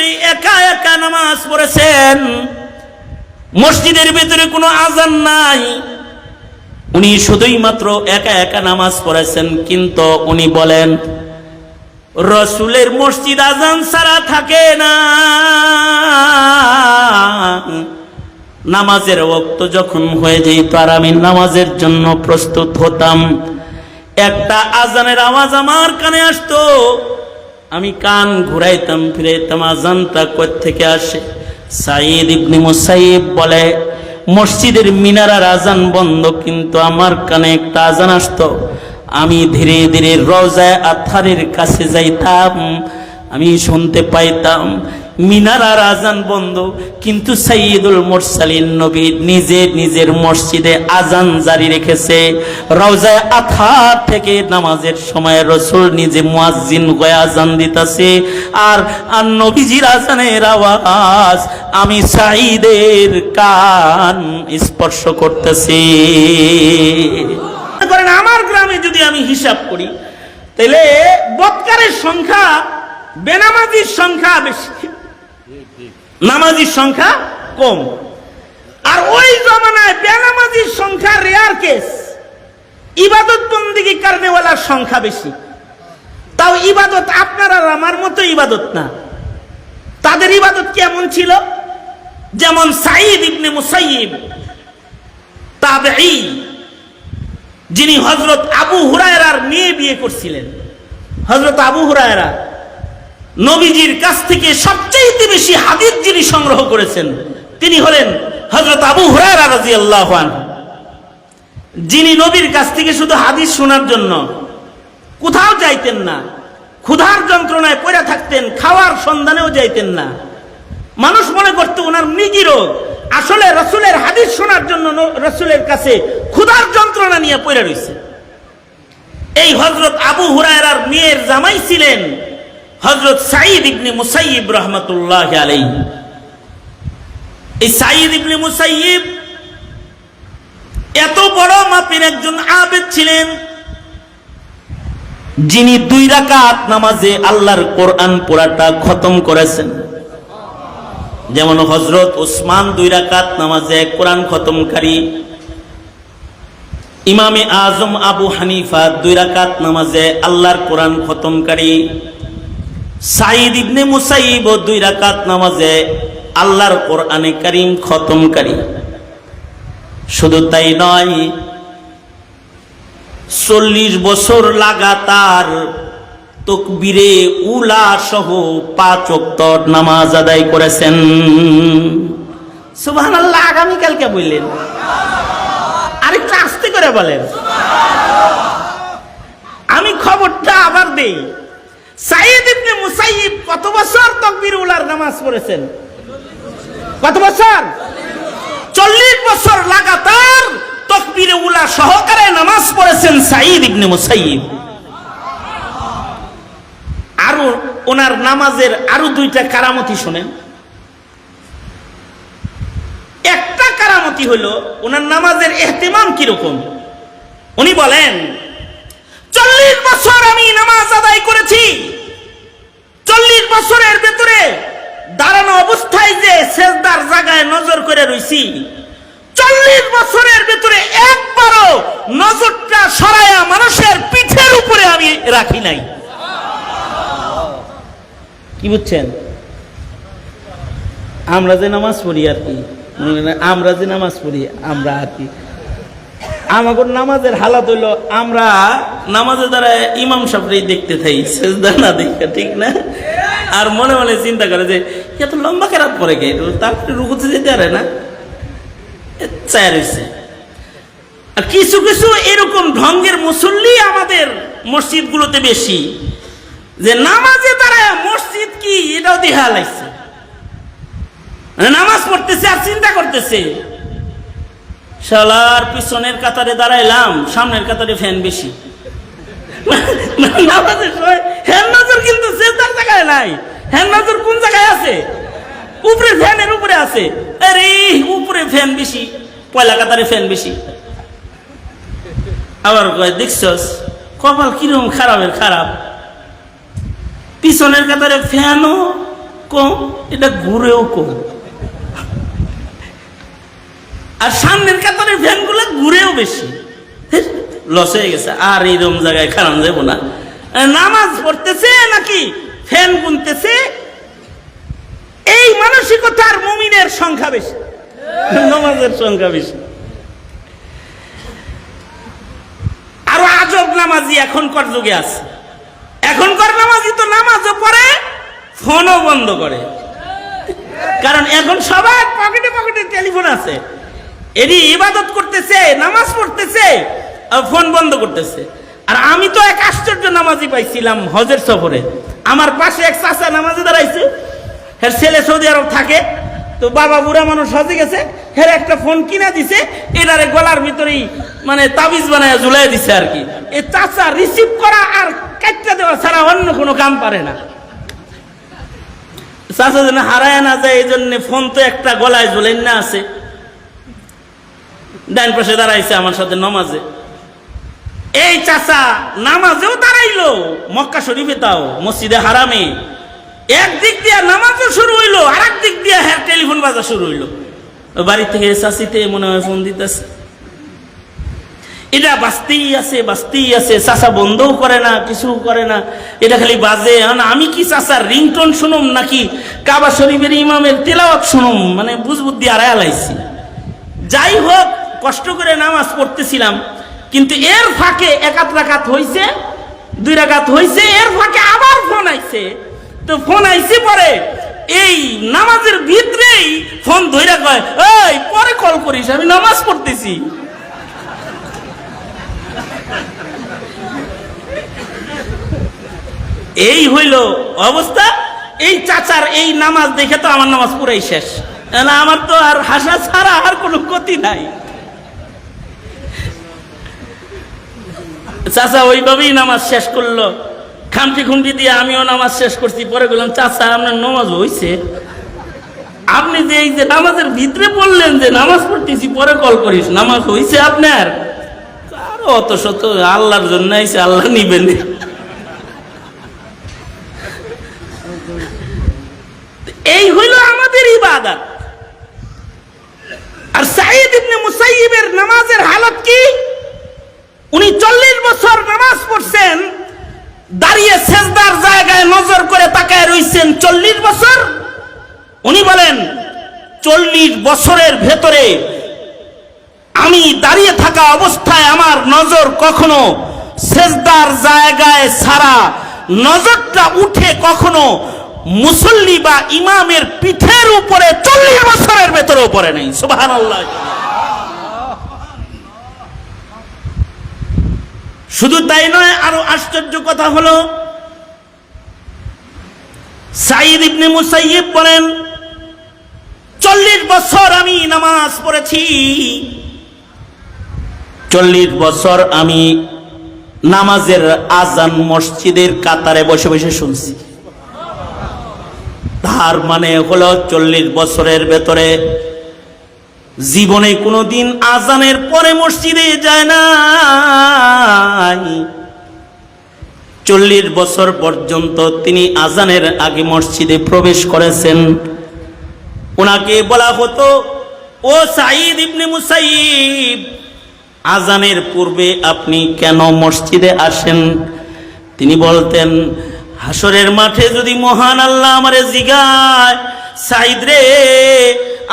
উনি একা একা নামাজ পড়েছেন, মসজিদের ভিতরে কোনো আজান নাই, উনি শুধুই মাত্র একা একা নামাজ পড়েছেন। কিন্তু উনি বলেন, রাসূলের মসজিদ আজান ছাড়া থাকে না। নামাজের ওয়াক্ত যখন হয়ে যেত আর আমি নামাজের জন্য প্রস্তুত হতাম, একটা আজানের আওয়াজ আমার কানে আসতো, আমি কান ঘুরাইতাম ফিরাইতাম, আজানটা কোথা থেকে আসে? সাঈদ ইবনে মুসাইয়িব বলে, মসজিদের মিনারার আজান বন্ধ, কিন্তু আমার কানে একটা আজান আসতো। আমি ধীরে ধীরে রওজায়ে আতহারের কাছে যাইতাম, আমি শুনতে পাইতাম মিনারার আজান বন্ধ, কিন্তু সাইয়্যিদুল মুরসালিন নবী নিজে নিজের মসজিদে আজান জারি রেখেছে। রওজায়ে আতহার থেকে নামাজের সময় রাসূল নিজে মুয়াজ্জিন হয়ে আজান দিতেছে, আর নবীজির আজানের আওয়াজ আমি সাঈদের কান স্পর্শ করতেছি। করেন আমার গ্রামে যদি আমি হিসাব করি, তাহলে বৎকারের সংখ্যা বেনামাজির সংখ্যা বেশি, নামাজির সংখ্যা কম। আর ওই জমানায় বেনামাজির সংখ্যা রেয়ার কেস, ইবাদত বন্দেগী করনেওয়ালার সংখ্যা বেশি। তাও ইবাদত আপনার আর আমার মতো ইবাদত না। তাদের ইবাদত কেমন ছিল? যেমন সাঈদ ইবনে মুসাইয়িব তাবেঈ, যিনি হযরত আবু হুরায়রার মেয়ে বিয়ে করছিলেন। হযরত আবু হুরায়রা নবীজির কাছ থেকে সবচেয়ে বেশি হাদিস যিনি সংগ্রহ করেছেন, তিনি হলেন হযরত আবু হুরায়রা রাদিয়াল্লাহু আনহু, যিনি নবীর কাছ থেকে শুধু হাদিস শোনার জন্য কোথাও যাইতেন না, ক্ষুধার যন্ত্রণায় পড়ে থাকতেন, খাওয়ার সন্ধানেও যাইতেন না। মানুষ মনে করত ওনার মৃগী রোগ, আসলে রাসূলের হাদিস শোনার জন্য রাসূলের কাছে ক্ষুধার যন্ত্রণা নিয়ে পড়ে রয়েছে। এই হযরত আবু হুরায়রার মেয়ের জামাই ছিলেন হযরত সাঈদ ইবনে মুসাইয়িব রাহমাতুল্লাহি আলাইহি। এই সাঈদ ইবনে মুসাইয়িব এত বড় মাপের একজন আবেদ ছিলেন, যিনি 2 রাকাত নামাজে আল্লাহর কোরআন পুরাটা খতম করেছেন। যেমন হযরত ওসমান 2 রাকাত নামাজে কোরআন খতমকারী, ইমামে আজম আবু হানিফা 2 রাকাত নামাজে আল্লাহর কোরআন খতমকারী, সাঈদ ইবনে মুসাইয়িব 2 রাকাত নামাজে আল্লাহর কোরআনে কারীম খতমকারী। শুধু তাই নয়, 40 বছর লাগাতার তাকবীরে উলা সহ 5 ওয়াক্ত নামাজ আদায় করেছেন। সুবহানাল্লাহ। আগামী কালকে বললেন, আরেকটু আস্তে করে বলেন। আমি খবরটা আবার দেই, সাঈদ ইবনে মুসাইয়িব কত বছর তাকবীর উলার নামাজ পড়েছেন? কত বছর? 40 বছর লাগাতার তাকবীরে উলা সহকারে নামাজ পড়েছেন সাঈদ ইবনে মুসাইয়িব। আর ওনার নামাজের আরো 2টা কারামতি শুনেন। একটা কারামতি হলো ওনার নামাজের ইহতিমাম কিরকম। উনি বলেন, 40 বছর আমি নামাজ আদায় করেছি, 40 বছরের ভেতরে দাঁড়ানো অবস্থায় যে সেজদার জায়গায় নজর করে রইছি, 40 বছরের ভেতরে একবারও নজরটা সরায়া মানুষের পিঠের উপরে আমি রাখি নাই। কি বুঝছেন? আমরা যে নামাজ পড়ি আর কি, আমরা যে নামাজ পড়ি আমরা আর কি, আমাদের নামাজের হালাত হইলো আমরা নামাজের দ্বারা ইমাম সাহেবরে দেখতে থাই, সেজদা না দেখে, ঠিক না? আর মনে মনে চিন্তা করে যে এত লম্বা কেরাত পড়ে গে, তারপরে রুকুতে যেতে পারে না, চায় রয়েছে। আর কিছু কিছু এরকম ঢঙ্গের মুসল্লি আমাদের মসজিদগুলোতে বেশি, যে নামাজে দাঁড়ায় মসজিদ কি এটাও দেখা লাগছে, নামাজ পড়তেছে আর চিন্তা করতেছে, শালার পিছনের কাতারে দাঁড়াইলাম, সামনের কাতারে ফ্যান বেশি। নামাজের সময় হ্যান নজর কিন্তু সেজদার জায়গায় নাই, হ্যান নজর কোন জায়গায় আছে? উপরে, ফ্যানের উপরে আছে। আরে উপরে ফ্যান বেশি, পয়লা কাতারে ফ্যান বেশি। আবার কয় দেখছস কপাল কিরকম খারাপের খারাপ, পিছনের কাতারে ফ্যানও কম, এটা ঘুরেও কম। আর সামনের কাতারের ফ্যানগুলো ঘুরেও বেশি। লস হয়ে গেছে, আর এইরকম জায়গায় খারাপ যাবো না। নামাজ পড়তেছে নাকি ফ্যান গুনতেছে, এই মানসিকতার মুমিনের সংখ্যা বেশি, নামাজের সংখ্যা বেশি। আরো আজব নামাজি এখনকার যুগে আছে। এখনকার নামাজি তো নামাজও পড়ে, ফোনও বন্ধ করে। কারণ এখন সবার পকেটে পকেটে টেলিফোন আছে, এরই ইবাদত করতেছে, নামাজ পড়তেছে, ফোন বন্ধ করতেছে। আর আমি তো এক আশ্চর্য নামাজি পাইছিলাম হজের সফরে। আমার পাশে এক চাচা নামাজে দাঁড়াইছে, হের ছেলে সৌদি আরব থাকে, তো বাবা বুড়া মানুষ হজে গেছে, হের একটা ফোন কিনা দিছে, এটারে গলার ভিতরেই মানে তাবিজ বানায় ঝুলাই দিছে আর কি। এ চাচা রিসিভ করা আর কাটটা দেওয়া ছাড়া অন্য কোনো কাম পারে না। চাচা যেন হারায় না যায় এই জন্য ফোন তো একটা গলায় ঝুলাই না আছে। ডান পাশে দাঁড়াইছে আমার সাথে নামাজে। এই চাচা নামাজেও দাঁড়াইলো, মক্কা শরীফে, তাও মসজিদে হারামে। একদিক দিয়ে নামাজও শুরু হইলো, আর একদিক দিয়ে হ্যাঁ টেলিফোন বাজা শুরু হইলো। বাড়ি থেকে চাচিতে মনে হয় ফোন দিতেছে। এটা বাঁচতেই আছে, বাঁচতেই আছে। চাচা বন্ধও করে না, কিছু করে না, এটা খালি বাজে। আমি কি চাচার রিংটোন শুনুম নাকি কাবা শরীফের ইমামের তেলাওয়াত শুনুম, মানে বুঝবুদ্ধি আড়ায় লাইছি। যাই হোক, কষ্ট করে নামাজ পড়তেছিলাম, কিন্তু এর ফাঁকে 1 রাকাত হইছে, 2 রাকাত হইছে, এর ফাঁকে আবার ফোন আইছে। তো ফোন আইছে পরে এই নামাজের ভিতরেই ফোন ধইরা কয়, এই পরে কল করিস, আমি নামাজ পড়তেছি। এই হইল অবস্থা। এই চাচার এই নামাজ দেখে তো আমার নামাজ পুরাই শেষ। না, আমার তো আর হাসা ছাড়া আর কোনো গতি নাই। চাচা ওইভাবেই নামাজ শেষ করলো, খামটি খুমটি দিয়ে আমিও নামাজ শেষ করছি। পরে বললাম, চাচা আপনার নামাজ হইছে? আপনি যে এই যে নামাজের ভিতরে বললেন যে নামাজ পড়তেছি পরে কল করিস, নামাজ হইছে আপনার? আরো অত শত আল্লাহর জন্য আইছে, আল্লাহ নিবেন। এই হইল আমাদের ইবাদত। আর সাঈদ ইবনে মুসাইয়িবের নামাজের হালত কি? উনি 40 বছর নামাজ পড়ছেন, দাঁড়িয়ে সেজদার জায়গায় নজর করে তাকায় রইছেন 40 বছর। উনি বলেন, 40 বছরের ভেতরে আমি দাঁড়িয়ে থাকা অবস্থায় আমার নজর কখনো সেজদার জায়গায় ছাড়া নজরটা উঠে কখনো মুসল্লি বা ইমামের পিঠের উপরে 40 বছরের ভেতরেও পড়ে নাই। সুবহানাল্লাহ। শুধু তাই নয়, আরো আশ্চর্য কথা হলো, সাঈদ ইবনে মুসাইয়িব বলেন, 40 বছর আমি নামাজ পড়েছি, 40 বছর আমি নামাজের আজান মসজিদের কাতারে বসে বসে শুনছি। তার মানে হলো 40 বছরের ভেতরে জীবনে কোনোদিন আজানের পরে মসজিদে যায় না। 40 বছর পর্যন্ত তিনি আজানের আগে মসজিদে প্রবেশ করেছেন। ওনাকে বলা হতো, ও সাঈদ ইবনে মুসাইয়িব, আজানের পূর্বে আপনি কেন মসজিদে আসেন? তিনি বলতেন, হাসরের মাঠে যদি মহান আল্লাহ আমারে জিগায়, সাঈদ রে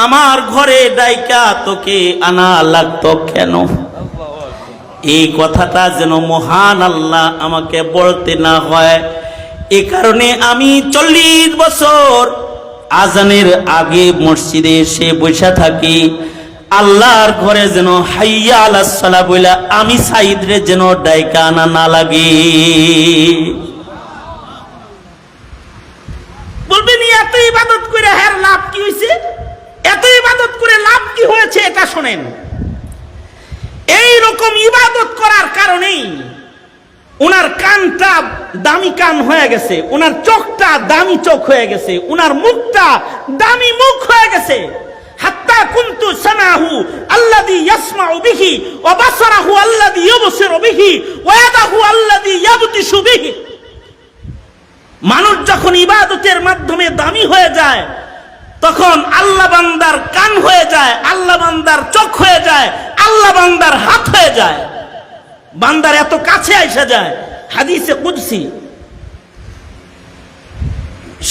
আমার ঘরে ডাইকা তোকে আনা লাগতো কেন? এই কথাটা যেন মহান আল্লাহ আমাকে বলতে না হয়, এ কারণে আমি 40 বছর আজানের আগে মসজিদে এসে বসে থাকি। আল্লাহর ঘরে যেন হাইয়া আলাস সালাহ বইলা আমি সাঈদ রে যেন ডাইকা আনা না লাগে। বলবেন, এত ইবাদত করে হের লাভ কি হয়েছে? এত ইবাদত করে লাভ কি হয়েছে এটা শোনেন। এই রকম ইবাদত করার কারণেই ওনার কানটা দামি কান হয়ে গেছে, ওনার চোখটা দামি চোখ হয়ে গেছে, ওনার মুখটা দামি মুখ হয়ে গেছে। হাত্তা কুনতু সামাহু আল্লাযী ইয়াসমাউ বিহি ওয়া বাসারাহু আল্লাযী ইউবসিরু বিহি ওয়া ইয়াদাহু আল্লাযী ইয়াবতিশু বিহি। মানুষ যখন ইবাদতের মাধ্যমে দামি হয়ে যায়, তখন আল্লাহ বান্দার কান হয়ে যায়, আল্লাহ বান্দার চোখ হয়ে যায়, আল্লাহ বান্দার হাত হয়ে যায়, বান্দার এত কাছে এসে যায়। হাদিসে কুদসি,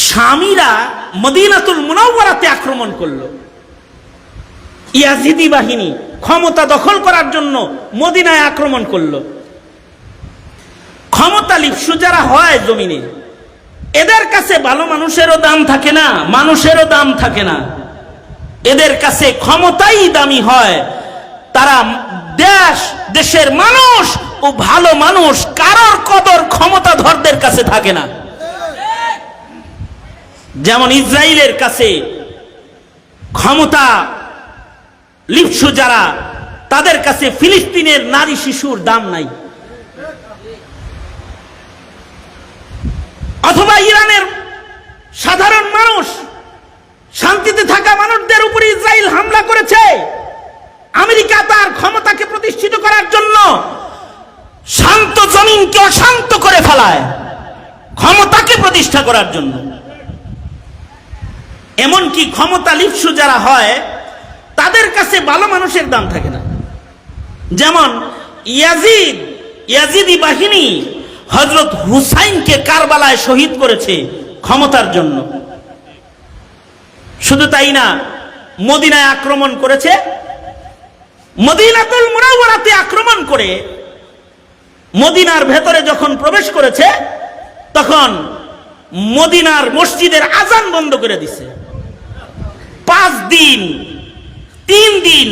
শামীরা মদিনাতুল মুনাওয়ারাতে আক্রমণ করলো। ইয়াজিদি বাহিনী ক্ষমতা দখল করার জন্য মদিনায় আক্রমণ করলো। ক্ষমতা লিপ্সু যারা হয় জমিনে, এদের কাছে ভালো মানুষেরও দাম থাকে না, মানুষেরও দাম থাকে না। এদের কাছে ক্ষমতাই দামি হয়। তারা দেশের মানুষ ও ভালো মানুষ কারোর কদর ক্ষমতাধরদের কাছে থাকে না। যেমন ইসরায়েলের কাছে ক্ষমতা লিপ্সু যারা, তাদের কাছে ফিলিস্তিনের নারী শিশুর দাম নাই। অথবা ইরানের সাধারণ মানুষ, শান্তিতে থাকা মানুষদের উপর ইসরায়েল হামলা করেছে। আমেরিকা তার ক্ষমতাকে প্রতিষ্ঠিত করার জন্য শান্ত জমিনকে অশান্ত করে ফেলায়, ক্ষমতাকে প্রতিষ্ঠা করার জন্য। এমনকি ক্ষমতা লিপ্সু যারা হয়, তাদের কাছে ভালো মানুষের দাম থাকে না। যেমন ইয়াজিদি বাহিনী হযরত হুসাইনকে কারবালায় শহীদ করেছে ক্ষমতার জন্য। শুধু তাই না, মদিনায় আক্রমণ করেছে, মদিনাতুল মুনাওয়ারাতে আক্রমণ করে মদিনার ভেতরে যখন প্রবেশ করেছে, তখন মদিনার মসজিদের আজান বন্ধ করে দিছে। 5 দিন 3 দিন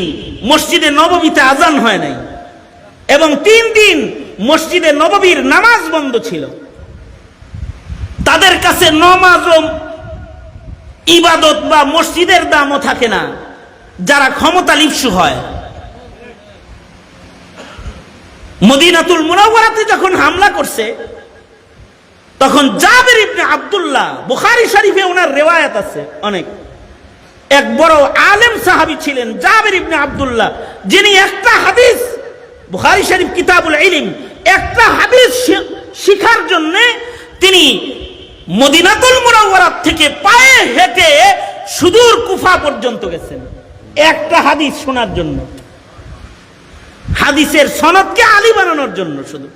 মসজিদে নববীতে আজান হয় নাই, এবং 3 দিন মসজিদে নববীর নামাজ বন্ধ ছিল। তাদের কাছে নামাজ ও ইবাদত বা মসজিদের দামও থাকে না, যারা ক্ষমতা লিপ্সু হয়। মদিনাতুল মুনাওয়ারাতে যখন হামলা করছে, তখন জাবের ইবনে আব্দুল্লাহ, বুখারী শরীফে ওনার রিওয়ায়াত আছে অনেক, এক বড় আলেম সাহাবী ছিলেন জাবের ইবনে আব্দুল্লাহ, যিনি একটা হাদিস, বুখারী শরীফ কিতাবুল ইলম, একটা হাদিস শিখার জন্য তিনি মদিনাতুল মুনাওয়ারা থেকে পায়ে হেঁটে সুদূর কুফা পর্যন্ত গেছেন একটা হাদিস শোনার জন্য, হাদিসের সনদকে আলী বানানোর জন্য। শুধু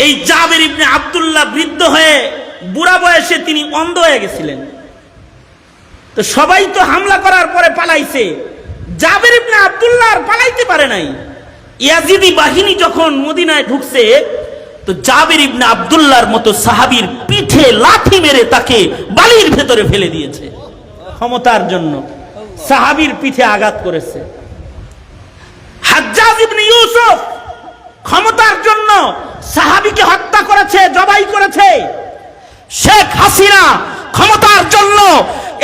এই জাবের ইবনে আব্দুল্লাহ বৃদ্ধ হয়ে বুড়া বয়সে তিনি অন্ধ হয়ে গেছিলেন। তো সবাই তো হামলা করার পরে পালাইছে, জাবের ইবনে আব্দুল্লাহ আর পালাইতে পারে নাই। ইয়াজিদি বাহিনী যখন মদিনায় ঢুকছে, তো জাবের ইবনে আব্দুল্লাহর মতো সাহাবীর পিঠে লাথি মেরে তাকে বালির ভেতরে ফেলে দিয়েছে। ক্ষমতার জন্য সাহাবীর পিঠে আঘাত করেছে। হাজ্জাজ ইবনে ইউসুফ ক্ষমতার জন্য সাহাবীকে হত্যা করেছে, জবাই করেছে। শেখ হাসিনা ক্ষমতার জন্য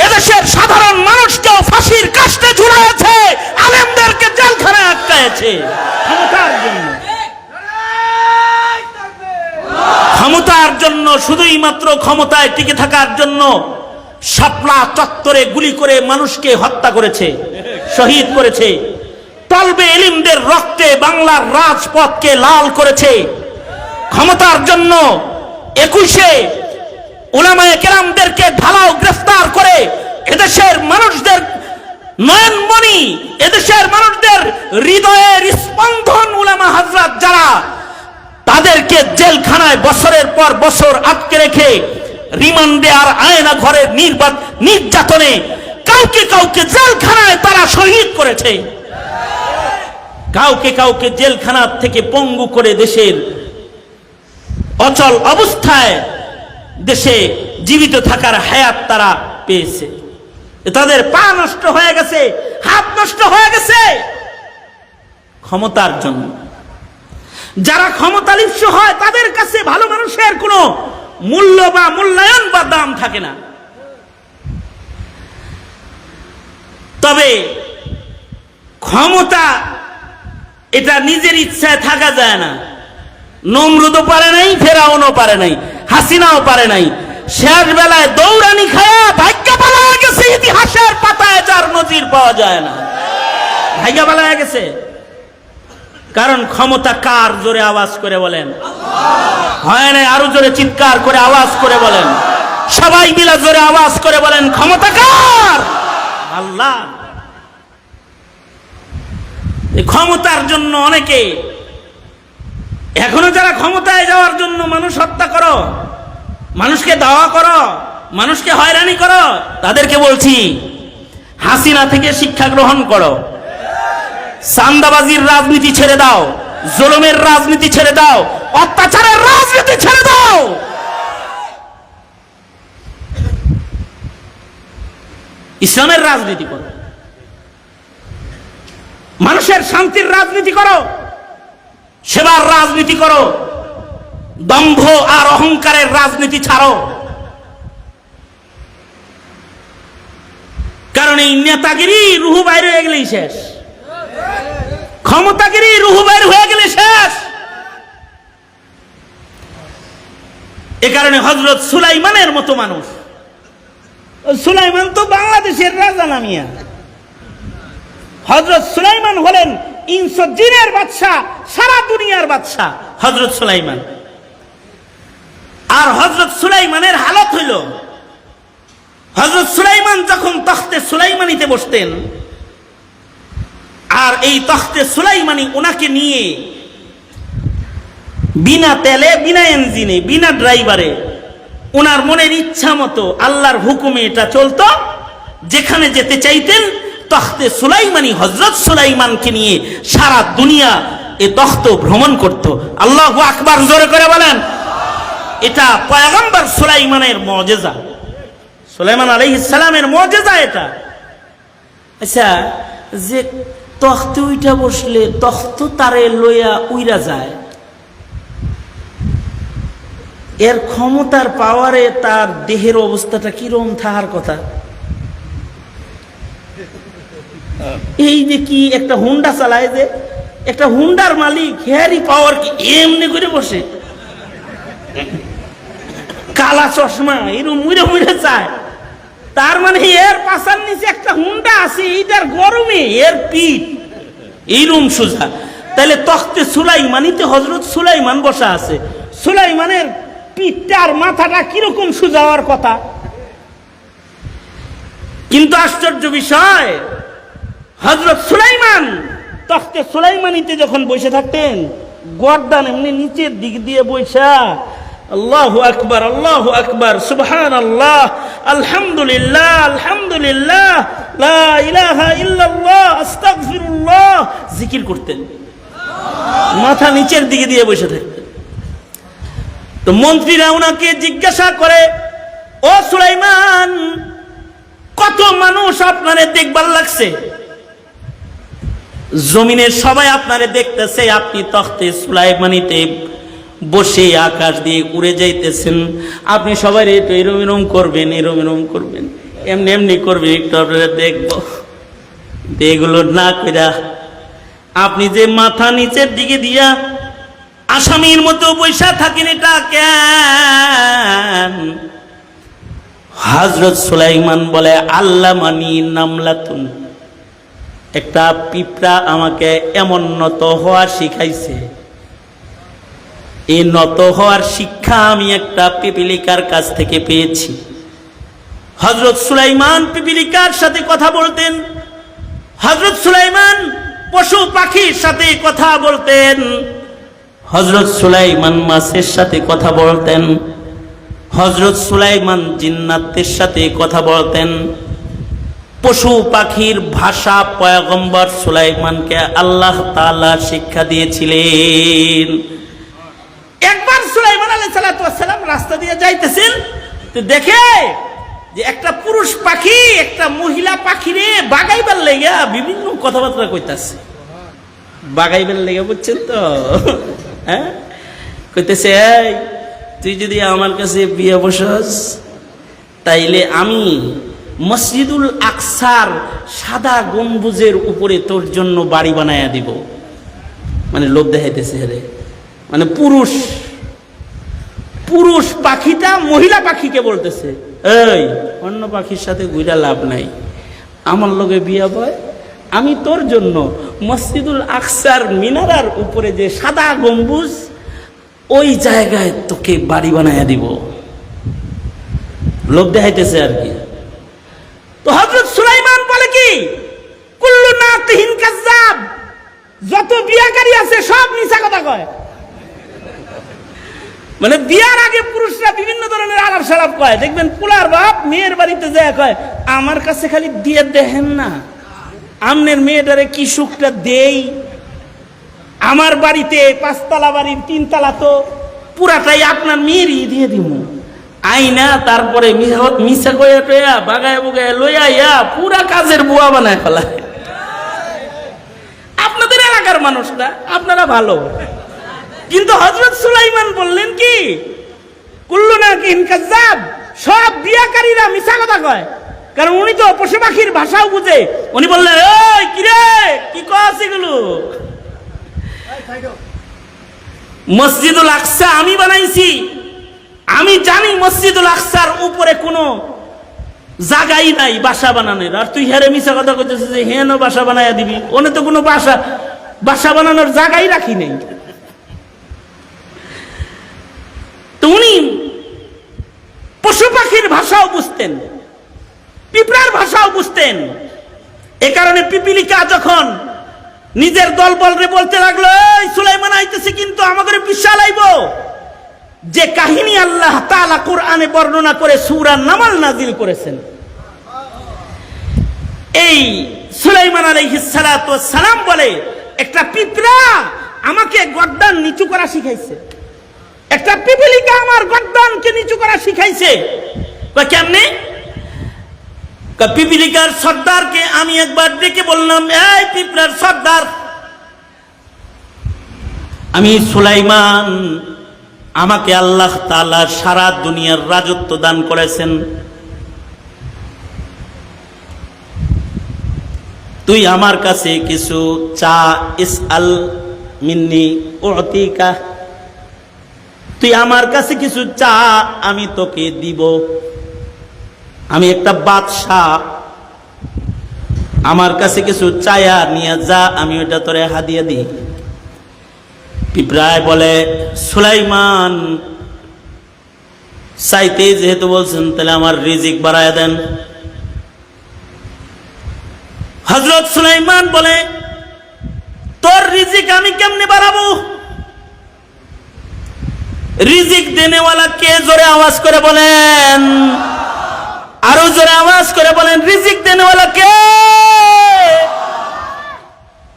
এদেশের সাধারণ মানুষকেও ফাঁসির কাস্টে ঝুলাইছে, আলেমদেরকে জেলখানায় আটকায়ছে ক্ষমতার জন্য। ক্ষমতার জন্য, শুধুই মাত্র ক্ষমতায় টিকে থাকার জন্য শাপলা চত্বরে গুলি করে মানুষকে হত্যা করেছে, শহীদ করেছে। তলবে ইলমদের রক্তে বাংলার রাজপথকে লাল করেছে। ক্ষমতার জন্য 21-এ উলামায়ে কেরামদেরকে ঢালাও গ্রেফতার করে এদেশের মানুষদের নয়নমণি, এদেশের মানুষদের হৃদয়ের স্পন্দন উলামা হযরত যারা, তাদেরকে জেলখানায় বছরের পর বছর আটকে রেখে রিমান্ডে আর আয়না ঘরের নির্যাতনে কাউকে কাউকে জেলখানায় তারা শহীদ করেছে, কাউকে কাউকে জেলখানা থেকে পঙ্গু করে দেশের অচল অবস্থায় দেশে জীবিত থাকার হায়াত তারা পেয়েছে। তাদের পা নষ্ট হয়ে গেছে, হাত নষ্ট হয়ে গেছে ক্ষমতার জন্য। যারা ক্ষমতা লিপ্সু হয়, তাদের কাছে ভালো মানুষের কোনো মূল্য বা মূল্যায়ন বা দাম থাকে না। তবে ক্ষমতা এটা নিজের ইচ্ছায় থাকা যায় না। নমরুদও পারে নাই, ফেরাউনও পারে নাই, হাসিনাও পারে নাই। শেষ বেলায় দৌড়ানি খায়া ভাগ্য পালায় গেছে, ইতিহাসের পাতায় যার নজির পাওয়া যায় না। ভাগ্য পালায় গেছে। কারণ ক্ষমতা কার? জোরে আওয়াজ করে বলেন। হয় না? আরো জোরে চিৎকার করে আওয়াজ করে বলেন। সবাই মিলে জোরে আওয়াজ করে বলেন, ক্ষমতা কার? আল্লাহ। এই ক্ষমতার জন্য অনেকে এখনো যারা ক্ষমতায় যাওয়ার জন্য মানুষ হত্যা করো, মানুষকে দাওয়া করো, মানুষকে হয়রানি করো, তাদেরকে বলছি হাসিনা থেকে শিক্ষা গ্রহণ করো। চাঁদাবাজির রাজনীতি ছেড়ে দাও, জুলুমের রাজনীতি ছেড়ে দাও, অত্যাচারের রাজনীতি ছেড়ে দাও। ইসলামের রাজনীতি করো, মানুষের শান্তির রাজনীতি করো, সেবার রাজনীতি করো, দম্ভ আর অহংকারের রাজনীতি ছাড়ো। কারণ এই নেতাগিরি রুহু বাইরে হয়ে গেলেই শেষ, ক্ষমতাগিরি রুহু বাইরে হয়ে গেলে শেষ। এ কারণে হযরত সুলাইমানের মতো মানুষ, সুলাইমান তো বাংলাদেশের রাজা নামিয়া, হযরত সুলাইমান হলেন ইনস জিনের বাদশা, সারা দুনিয়ার বাদশা হযরত সুলাইমান। আর হযরত সুলাইমানের হালত হইল, হযরত সুলাইমান যখন তখতে সুলাইমানিতে বসতেন, আর এই তখতে সুলাইমানি ওনাকে নিয়ে বিনা তেলে, বিনা ইঞ্জিনে, বিনা ড্রাইভারে, ওনার মনের ইচ্ছা মতো আল্লাহর হুকুমে এটা চলতো। যেখানে যেতে চাইতেন তখতে সুলাইমানি হযরত সুলাইমানকে নিয়ে সারা দুনিয়া এ তখ্ত ভ্রমণ করত। আল্লাহু আকবার, জোরে করে বলেন। এটা পয়গম্বর সুলাইমানের মুজিজা, সুলাইমান আলাইহিস সালামের মুজিজা এটা। আচ্ছা, যে তখতে উইটা বসলে তখ্ত তারে লইয়া উইরা যায়, এর ক্ষমতার পাওয়ারে তার দেহের অবস্থাটা কিরকম থাকার কথা? এই যে কি একটা হুন্ডা চালায়, যে একটা হুন্ডার মালিক, হেয়ারি পাওয়ার কি এমনি করে বসে, কালা চশমা এরকম মুড়ে মুড়ে চায়। তার মানে এর পাশার নিচে একটা হুন্ডা আছে, এইটার গরমে এর পিঠ এইরকম সোজা। তাহলে তখতে সুলাইমানিতে হযরত সুলাইমান বসা আছে, সুলাইমানের পিঠটার মাথাটা কিরকম সোজা হওয়ার কথা। কিন্তু আশ্চর্য বিষয়, হযরত সুলাইমান তখতে সুলাইমানিতে যখন বসে থাকতেন, গর্দান এমনি নিচের দিক দিয়ে বসা আল্লাহু আকবার, আল্লাহু আকবার, সুবহানাল্লাহ, আলহামদুলিল্লাহ, আলহামদুলিল্লাহ, লা ইলাহা ইল্লাল্লাহ, আস্তাগফিরুল্লাহ জিকির করতেন, মাথা নিচের দিকে দিয়ে বসে থাকতেন। তো মন্ত্রীরা ওনাকে জিজ্ঞাসা করে, ও সুলাইমান, কত মানুষ আপনারে দেখবার লাগছে, জমিনের সবাই আপনারে দেখতেছে, আপনি তখতে সুলাইমানিতে বসে আকাশ দিয়ে উড়ে যাইতেছেন, আপনি সবাই একটু এরম এরম করবেন, এরম এরম করবেন, এমনি এমনি করবেন, একটু আপনারা দেখবো। এগুলো না কইরা আপনি যে মাথা নিচের দিকে দিয়া আসামির মতো বৈশা থাকেন, এটা কেন? হযরত সুলাইমান বলে, আল্লাহ মানি নামলাতুন, একটা পিঁপড়া আমাকে এমন নত হওয়া শিখাইছে। এই নত হওয়ার শিক্ষা আমি একটা পিপিলিকার কাছ থেকে পেয়েছি। হযরত সুলাইমান পিপিলিকার সাথে কথা বলতেন, হযরত সুলাইমান পশু পাখির সাথে কথা বলতেন, হযরত সুলাইমান মাছের সাথে কথা বলতেন, হযরত সুলাইমান জিন্নাতের সাথে কথা বলতেন। পশু পাখির ভাষা পয়গম্বর সুলাইমানকে আল্লাহ তাআলা শিক্ষা দিয়েছিলেন। একবার সুলাইমান আলাইহিস সালাম রাস্তা দিয়ে যাইতেছেন, তো দেখে যে একটা পুরুষ পাখি একটা মহিলা পাখিরে বাগাইবার লেগে বিভিন্ন কথাবার্তা কইতাছে। বাগাইবার লেগে, বুঝছেন তো? হ্যাঁ, কইতেছে, এই তুই যদি আমার কাছে বিয়ে বসাস, তাইলে আমি মসজিদুল আকসার সাদা গম্বুজের উপরে তোর জন্য বাড়ি বানায়া দিব। মানে লোভ দেখাইতেছে, রে মানে পুরুষ পুরুষ পাখিটা মহিলা পাখিকে বলতেছে, এই অন্য পাখির সাথে ঘুরা লাভ নাই, আমার লগে বিয়া বয়, আমি তোর জন্য মসজিদুল আকসার মিনারার উপরে যে সাদা গম্বুজ, ওই জায়গায় তোকে বাড়ি বানাইয়া দিব। লোক দেখাইতেছে আর কি। তো হযরত সুলাইমান বলে কি, কুল্লু নাকিহিন কাজ্জাব, যত বিয়াকারী আছে সব মিছা কথা কয়। মানে বিয়ার আগে পুরুষরা বিভিন্ন ধরনের আলাপ সালাপ কয়। দেখবেন পোলার বাপ মেয়ের বাড়িতে যায় কয়, আমার কাছে খালি দিয়ে দেখেন না, আমনের মেয়েটারে কি সুখটা দেই, আমার বাড়িতে 5 তলা বাড়ির 3 তলা তো পুরাটাই আপনার মেয়েরই দিয়ে দিব। আইনা তারপরে মিশা কইয়া টইয়া বাগায় বুগায় লইয়া পুরা কাজের বুয়া বানায় ফেলায়। আপনাদের এলাকার মানুষরা আপনারা ভালো, কিন্তু হযরত সুলাইমান বললেন কি, কুল্লু নাকিহিন কাজ্জাব, সব বিয়াকারীরা মিছা কথা কয়। কারণ উনি তো পশু পাখির ভাষাও বুঝে। উনি বললেন, ওই কিরে কি কস এগুলো? মসজিদুল আকসা আমি বানাইছি, আমি জানি মসজিদুল আকসার উপরে কোনো জায়গাই নাই বাসা বানানোর, আর তুই হেরে মিছা কথা কইতেছিস যে হেন বাসা বানাইয়া দিবি। ওনে তো কোনো বাসা বানানোর জায়গাই রাখি নেই। তো উনি পশু পাখির ভাষাও বুঝতেন, পিঁপড়ার ভাষাও বুঝতেন। এ কারণে পিপিলিকা যখন নিজের দলবলরে বলতে লাগলো, এই সুলাইমান আইতেছে কিন্তু আমাদের বিশাল আইব, যে কাহিনী আল্লাহ তাআলা কোরআনে বর্ণনা করে সূরা নামাল নাজিল করেছেন। এই সুলাইমান আলাইহিস সালাতু ওয়াস সালাম বলে, একটা পিঁপড়া আমাকে গর্দান নিচু করা শিখাইছে, একটা পিপিলিকা আমার গর্দানকে নিচু করা শিখাইছে। কেমনে? পিপিলিকার সর্দারকে আমি একবার ডেকে বললাম, এই পিঁপড়ার সর্দার, আমি সুলাইমান, আমাকে আল্লাহ তাআলা সারা দুনিয়ার রাজত্ব দান করেছেন, তুই আমার কাছে কিছু চা, ইসআল মিন্নি উতিকা, তুই আমার কাছে কিছু চা, আমি তোকে দিব। আমি একটা বাদশাহ, আমার কাছে কিছু চায়া নিয়ে যা, আমি ওটা তোরে হাদিয়া দিই। পিঁপড়ায় বলে, সুলাইমান চাইতে যেহেতু বলছেন, তাহলে আমার রিজিক বাড়ায় দেন। হযরত সুলাইমান বলে, তোর রিজিক আমি কেমনে বাড়াবো? রিজিক দেনেওয়ালা কে? জোরে আওয়াজ করে বলেন, আরো জোরে আওয়াজ করে বলেন, রিজিক দেনেওয়ালা কে?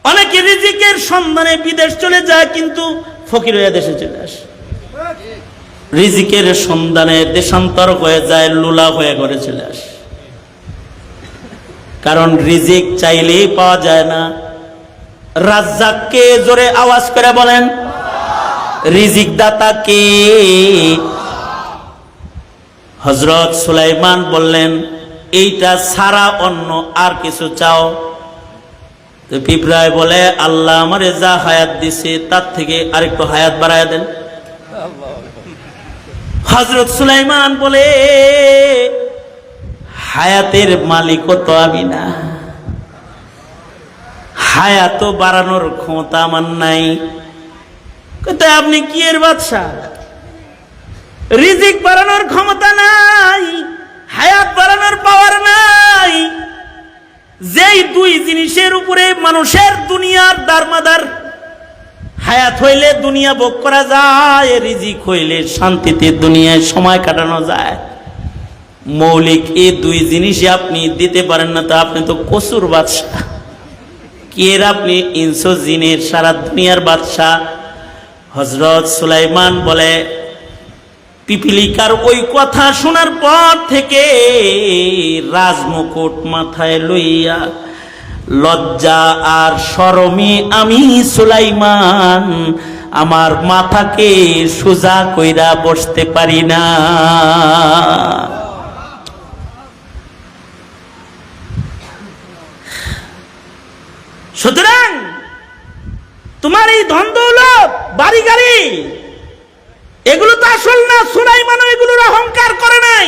অনেকে রিজিকের সন্ধানে বিদেশ চলে যায়, কিন্তু ফকির হয়ে দেশে চলে আসে। রিজিকের সন্ধানে দেশান্তর হয়ে যায়, লুলা হয়ে ঘরে চলে আসে। কারণ রিজিক চাইলেই পাওয়া যায় না। রাজ্জাক কে? জোরে আওয়াজ করে বলেন, রিজিক দাতা কে? হযরত সুলাইমান বললেন, এইটা ছাড়া অন্য আর কিছু চাও? তো পিঁপড়ায় বলে, আল্লাহ আমারে যা হায়াত দিছে তার থেকে আরেকটু হায়াত বাড়ায় দেন। হযরত সুলাইমান বলে, হায়াতের মালিকও তো আমি না, হায়াত বাড়ানোর ক্ষমতা আমার নাই। কোথায় আপনি কি এর বাদশাহ? রিজিক বাড়ানোর ক্ষমতা নাই, হায়াত বাড়ানোর পাওয়ার নাই। যেই দুই জিনিসের উপরে মানুষের দুনিয়ার দারমাদার, হায়াত হইলে দুনিয়া ভোগ করা যায়, রিজিক হইলে শান্তিতে দুনিয়ায় সময় কাটানো যায়। মৌলিক এই দুই জিনিসই আপনি দিতে পারেন না, তো আপনি তো কসুর বাদশাহ। কি এর আপনি ইনসো জিনের সারা দুনিয়ার বাদশাহ। হযরত সুলাইমান বলে, পিপিলিকার ওই কথা শোনার পর থেকে রাজমুকুট মাথায় লইয়া লজ্জা আর শরমে আমি সুলাইমান আমার মাথাকে সোজা কইরা বসতে পারি না। সুতরাং তোমার এই ধন দৌলত, বাড়ি গাড়ি, এগুলো তো আসল না। সুলাইমানও এগুলোর অহংকার করে নাই।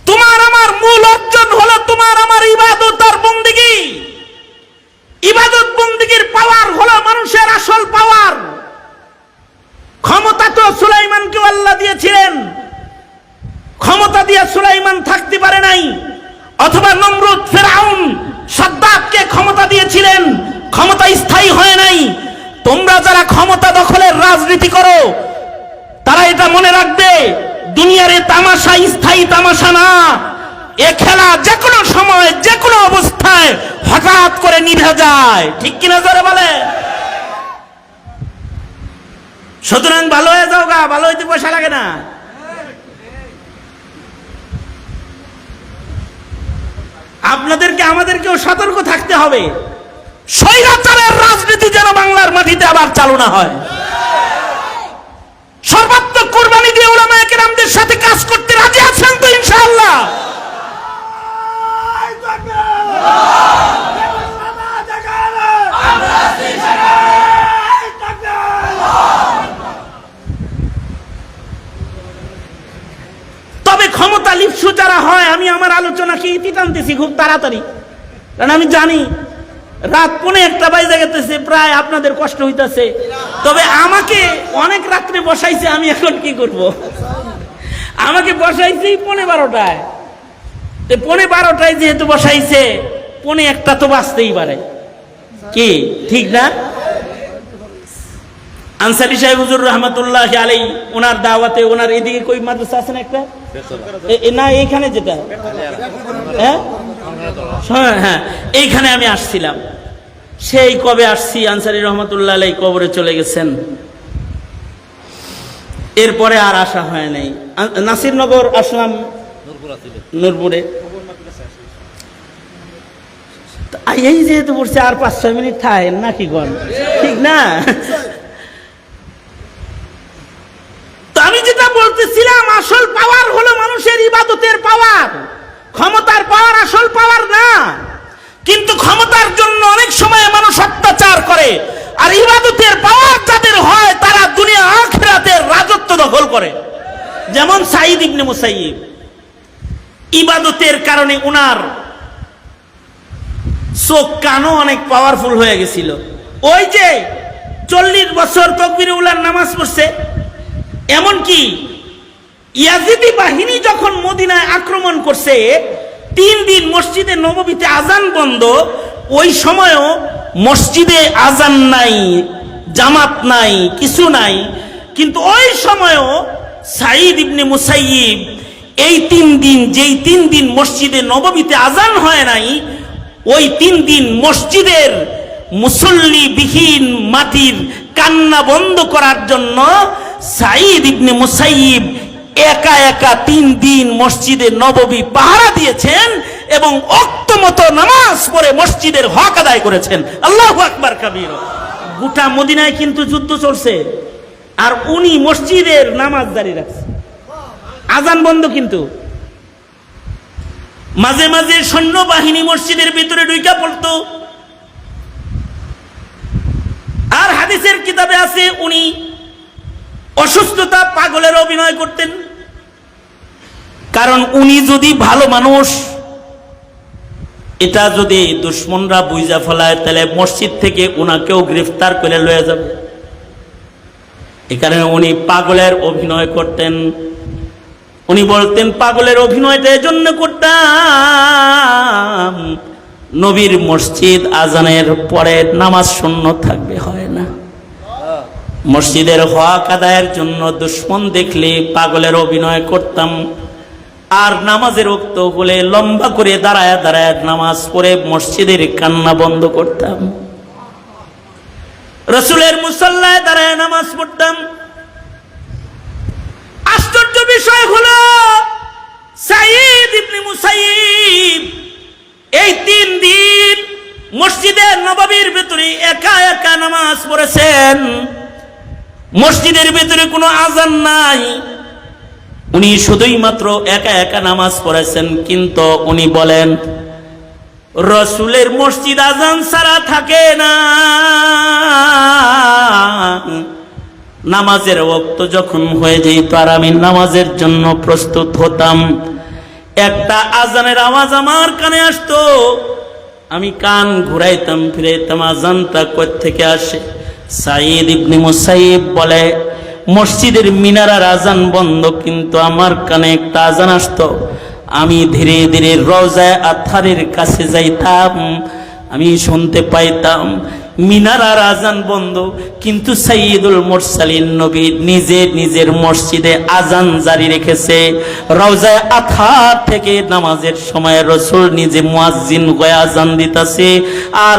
তোমার আমার মূল অর্জন হলো তোমার আমার ইবাদত আর বন্দেগী। ইবাদত বন্দেগীর পাওয়ার হলো মানুষের আসল পাওয়ার। ক্ষমতা তো সুলাইমানকে আল্লাহ দিয়েছিলেন, ক্ষমতা দিয়ে সুলাইমান থাকতে পারে নাই। অথবা নমরুদ, ফেরাউন, সাদ্দাতকে ক্ষমতা দিয়েছিলেন, ক্ষমতা স্থায়ী হয় নাই। তোমরা যারা ক্ষমতা দখলের রাজনীতি করো তারা এটা মনে রাখবে, দুনিয়ার এ তামাশা স্থায়ী তামাশা না। এ খেলা যে কোনো সময় যে কোনো অবস্থায় হঠাৎ করে নিভে যায়, ঠিক কিনা জোরে বলে? সুতরাং ভালো হয়ে যাও গা, ভালো হইতে পয়সা লাগে না। আপনাদেরকে আমাদেরকেও সতর্ক থাকতে হবে, স্বৈরাচারের রাজনীতি যেন বাংলার মাটিতে আবার চালু না হয়। সর্বাত্মক কুরবানি দিয়ে উলামায়ে কেরামদের সাথে কাজ করতে রাজি আছেন তো ইনশাআল্লাহ? তবে ক্ষমতা লিপ্সু যারা হয়, আমি আমার আলোচনাকে ইতি টানতেছি খুব তাড়াতাড়ি, কারণ আমি জানি রাত 1:45 বাজে গেছে, প্রায় আপনাদের কষ্ট হইতাছে। তবে আমাকে অনেক রাত্রে বসাইছে, আমি এখন কি করব? আমাকে বসাইছে 12:30টায়। 12:30টায় যেহেতু বসাইছে, 1:45 তো বাজতেই পারে, কি ঠিক না? আনসারী সাহেব হুজুর রহমাতুল্লাহ আলাইহি, ওনার দাওয়াতে, ওনার এদিকে কই মাদ্রাসা আছে না একটা, না এইখানে যেটা, হ্যাঁ এইখানে আমি আসছিলাম। সেই কবে আসছি, আনসারী রহমাতুল্লাহ আলাইহি কবরে চলে গেছেন, এরপরে আর আসা হয় নাই। নাসিরনগর আসলাম, নূরপুরে। এই যেহেতু পড়ছে আর 5-6 মিনিট থাকেন নাকি গণ, ঠিক না? আমি যেটা বলতেছিলাম, আসল পাওয়ার হলো মানুষের ইবাদতের পাওয়ার। ক্ষমতার পাওয়ার আসল পাওয়ার না, কিন্তু ক্ষমতার জন্য অনেক সময় মানুষ অত্যাচার করে। আর ইবাদতের পাওয়ার যাদের হয় তারা দুনিয়া আখিরাতের রাজত্ব দখল করে। যেমন সাঈদ ইবনে মুসাইয়িব, ইবাদতের কারণে উনার চোখ কানও অনেক পাওয়ারফুল হয়ে গেছিল। ওই যে 40 বছর তাকবীরে উলার নামাজ পড়ছে। এমনকি ইয়াজিদি বাহিনী যখন মদিনায় আক্রমণ করছে, 3 দিন মসজিদে নববীতে আজান বন্ধ। ওই সময়ও মসজিদে আজান নাই, জামাত নাই, কিছু নাই, কিন্তু ওই সময়ও সাঈদ ইবনে মুসাইয়িব এই 3 দিন, যেই 3 দিন মসজিদে নববীতে আজান হয় নাই, ওই 3 দিন মসজিদের মুসল্লি বিহীন মাটির কান্না বন্ধ করার জন্য সাঈদ ইবনে মুসাইয়িব একা একা 3 দিন মসজিদে নববী পাহারা দিয়েছেন এবং ওয়াক্ত মতো নামাজ পড়ে মসজিদের হক আদায় করেছেন। আল্লাহু আকবার কাবীর। গোটা মদিনায় কিন্তু যুদ্ধ চলছে, আর উনি মসজিদের নামাজ জারি রাখছেন, আজান বন্ধ। কিন্তু মাঝে মাঝে সৈন্যবাহিনী মসজিদের ভিতরে ঢুইকা পড়তো। আর হাদিসের কিতাবে আছে উনি অসুস্থতা, পাগলের অভিনয় করতেন। কারণ উনি যদি ভালো মানুষ, এটা যদি দুশ্মনরা বুঝা ফেলায়, তাহলে মসজিদ থেকে উনাকেও গ্রেফতার করে লয়ে যাবে। এই কারণে উনি পাগলের অভিনয় করতেন। উনি বলতেন, পাগলের অভিনয়টা এজন্য করতাম, নবীর মসজিদ আজানের পরে নামাজ শূন্য থাকবে, হয় না। মসজিদের হক আদায়ের জন্য দুশ্মন দেখলে পাগলের অভিনয় করতাম, আর নামাজের ওক্ত হলে লম্বা করে দাঁড়ায় দাঁড়ায় নামাজ পড়ে মসজিদের কান্না বন্ধ করতাম। রাসূলের মুসাল্লায় দাঁড়ায় নামাজ পড়তাম। আশ্চর্য বিষয় হলো, সাঈদ ইবনে মুসাইয়িব এই 3 দিন মসজিদের নববীর ভিতরে একা একা নামাজ পড়েছেন। মসজিদের ভিতরে কোনো আজান নাই, উনি শুধুই মাত্র একা একা নামাজ পড়েছেন। কিন্তু উনি বলেন, রাসূলের মসজিদ আজান ছাড়া থাকে না। নামাজের ওয়াক্ত যখন হয়ে যেত আর আমি নামাজের জন্য প্রস্তুত হতাম, একটা আজানের আওয়াজ আমার কানে আসতো, আমি কান ঘুরাইতাম ফিরাইতাম আজানটা কোথা থেকে আসে। সাঈদ ইবনে মুসাইয়িব বলে, মসজিদের মিনারার আজান বন্ধ, কিন্তু আমার কানে একটা আজান আসতো। আমি ধীরে ধীরে রওজায়ে আতহারের কাছে যাইতাম, আমি শুনতে পাইতাম মিনারার আজান বন্ধ, কিন্তু সাইয়্যিদুল মুরসালিন নবী নিজে নিজের মসজিদে আজান জারি রেখেছে। রওজায়ে আতহার থেকে নামাজের সময় রাসূল নিজে মুয়াজ্জিন হয়ে আজান দিতেছে, আর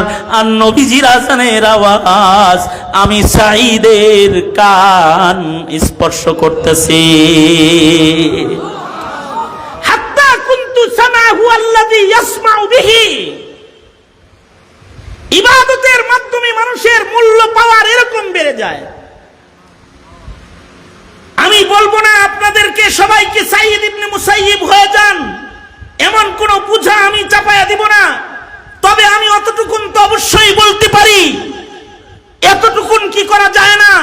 নবীজির আজানের আওয়াজ আমি সাঈদের কান স্পর্শ করতেছি। হাত্তা কুনতু সামাহু আল্লাযী ইয়াসমাউ বিহি। ইবাদতের মাধ্যমে মানুষের মূল্য পাওয়ার এরকম বেড়ে যায়। আমি বলবো না আপনাদেরকে সবাইকে সাঈদ ইবনে মুসাইয়িব হয়ে যান, এমন কোন বুঝা আমি চাপায়া দিব না। তবে আমি অতটুকুন তো অবশ্যই বলতে পারি, এতটুকুন কি করা যায় না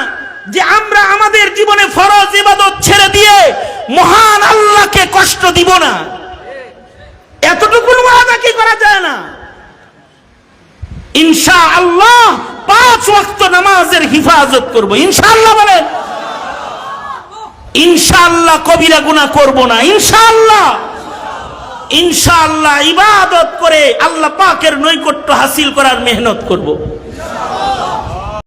যে আমরা আমাদের জীবনে ফরজ ইবাদত ছেড়ে দিয়ে মহান আল্লাহকে কষ্ট দিব না? এতটুকুন ওয়াদা কি করা যায় না? ইনশাআল্লাহ 5 ওয়াক্ত নামাজের হিফাজত করব, ইনশাআল্লাহ বলেন। ইনশাআল্লাহ কবিরা গুনাহ করব না, ইনশাআল্লাহ। ইনশাআল্লাহ ইবাদত করে আল্লাহ পাকের নৈকট্য হাসিল করার মেহনত করব।